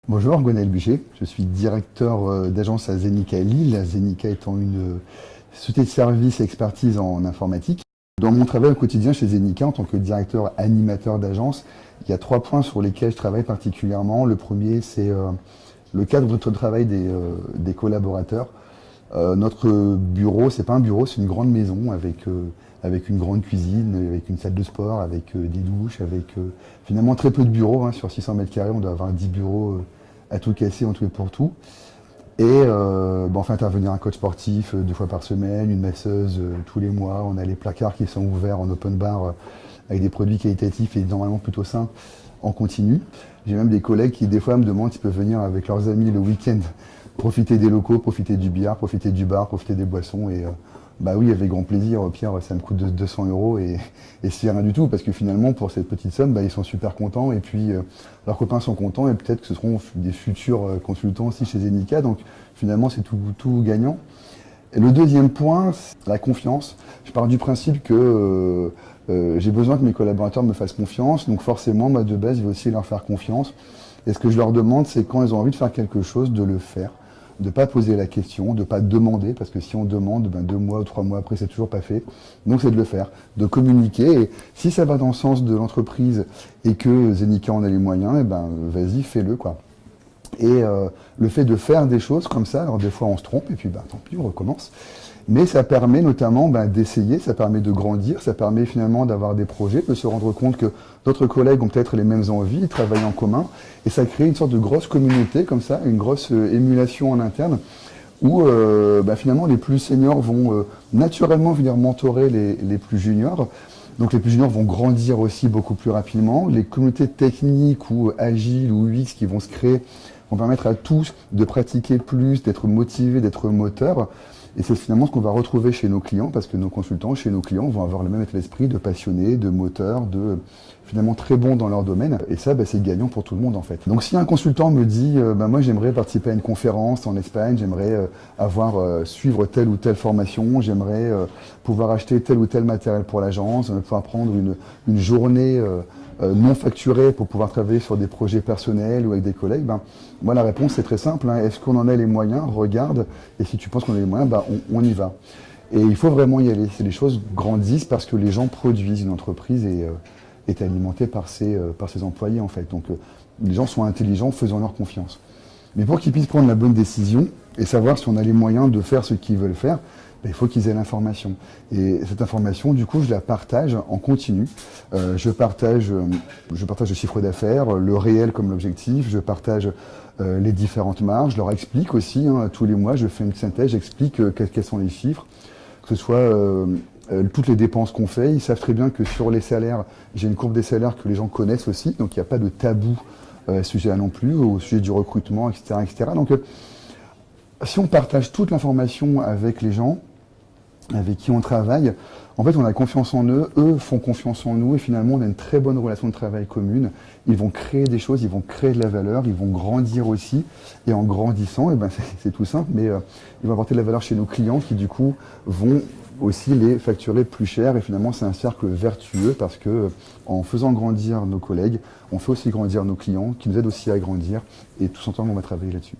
Bonjour, Gwenaël Bûcher. Je suis directeur d'agence à Zenica Lille. Zenica étant une société de services et expertise en informatique. Dans mon travail au quotidien chez Zenica, en tant que directeur animateur d'agence, il y a 3 points sur lesquels je travaille particulièrement. Le premier, c'est le cadre de travail des collaborateurs. Notre bureau, c'est pas un bureau, c'est une grande maison avec une grande cuisine, avec une salle de sport, avec des douches, avec finalement très peu de bureaux. Sur 600 mètres carrés, on doit avoir 10 bureaux à tout casser, en tout et pour tout. Et on fait intervenir un coach sportif 2 fois par semaine, une masseuse tous les mois. On a les placards qui sont ouverts en open bar avec des produits qualitatifs et normalement plutôt sains en continu. J'ai même des collègues qui des fois me demandent s'ils peuvent venir avec leurs amis le week-end, profiter des locaux, profiter du billard, profiter du bar, profiter des boissons. Et bah oui, avec grand plaisir, Pierre, ça me coûte 200 euros et c'est rien du tout parce que finalement, pour cette petite somme, ils sont super contents et puis leurs copains sont contents et peut-être que ce seront des futurs consultants aussi chez Zenica. Donc finalement, c'est tout gagnant. Et le deuxième point, c'est la confiance. Je pars du principe que j'ai besoin que mes collaborateurs me fassent confiance. Donc forcément, moi, de base, je vais aussi leur faire confiance. Et ce que je leur demande, c'est quand ils ont envie de faire quelque chose, de le faire. De ne pas poser la question, de ne pas demander, parce que si on demande, 2 mois ou 3 mois après, c'est toujours pas fait. Donc c'est de le faire, de communiquer. Et si ça va dans le sens de l'entreprise et que Zenica en a les moyens, vas-y, fais-le, quoi. Et le fait de faire des choses comme ça, alors des fois on se trompe, et puis tant pis, on recommence. Mais ça permet notamment d'essayer, ça permet de grandir, ça permet finalement d'avoir des projets, de se rendre compte que d'autres collègues ont peut-être les mêmes envies, ils travaillent en commun, et ça crée une sorte de grosse communauté comme ça, une grosse émulation en interne, où finalement les plus seniors vont naturellement venir mentorer les plus juniors. Donc les plus juniors vont grandir aussi beaucoup plus rapidement. Les communautés techniques ou agiles ou UX qui vont se créer vont permettre à tous de pratiquer plus, d'être motivés, d'être moteurs. Et c'est finalement ce qu'on va retrouver chez nos clients, parce que nos consultants, chez nos clients, vont avoir le même état d'esprit de passionnés, de moteurs, de finalement très bons dans leur domaine. Et ça, c'est gagnant pour tout le monde en fait. Donc si un consultant me dit, moi j'aimerais participer à une conférence en Espagne, j'aimerais suivre telle ou telle formation, j'aimerais pouvoir acheter tel ou tel matériel pour l'agence, pouvoir prendre une journée non facturée pour pouvoir travailler sur des projets personnels ou avec des collègues, moi la réponse c'est très simple. Est-ce qu'on en a les moyens? Regarde. Et si tu penses qu'on a les moyens, on y va. Et il faut vraiment y aller. Les choses grandissent parce que les gens produisent. Une entreprise est alimentée par ses employés en fait. Donc les gens sont intelligents, faisons-leur confiance. Mais pour qu'ils puissent prendre la bonne décision et savoir si on a les moyens de faire ce qu'ils veulent faire, il faut qu'ils aient l'information. Et cette information, du coup, je la partage en continu. Je partage le chiffre d'affaires, le réel comme l'objectif, je partage les différentes marges, je leur explique aussi, tous les mois, je fais une synthèse, j'explique quels sont les chiffres, que ce soit toutes les dépenses qu'on fait. Ils savent très bien que sur les salaires, j'ai une courbe des salaires que les gens connaissent aussi, donc il n'y a pas de tabou à ce sujet-là non plus, au sujet du recrutement, etc. etc. Donc, si on partage toute l'information avec les gens avec qui on travaille, en fait on a confiance en eux, eux font confiance en nous et finalement on a une très bonne relation de travail commune. Ils vont créer des choses, ils vont créer de la valeur, ils vont grandir aussi et en grandissant, c'est tout simple, mais ils vont apporter de la valeur chez nos clients qui du coup vont aussi les facturer plus cher et finalement c'est un cercle vertueux parce que en faisant grandir nos collègues, on fait aussi grandir nos clients qui nous aident aussi à grandir et tous ensemble on va travailler là-dessus.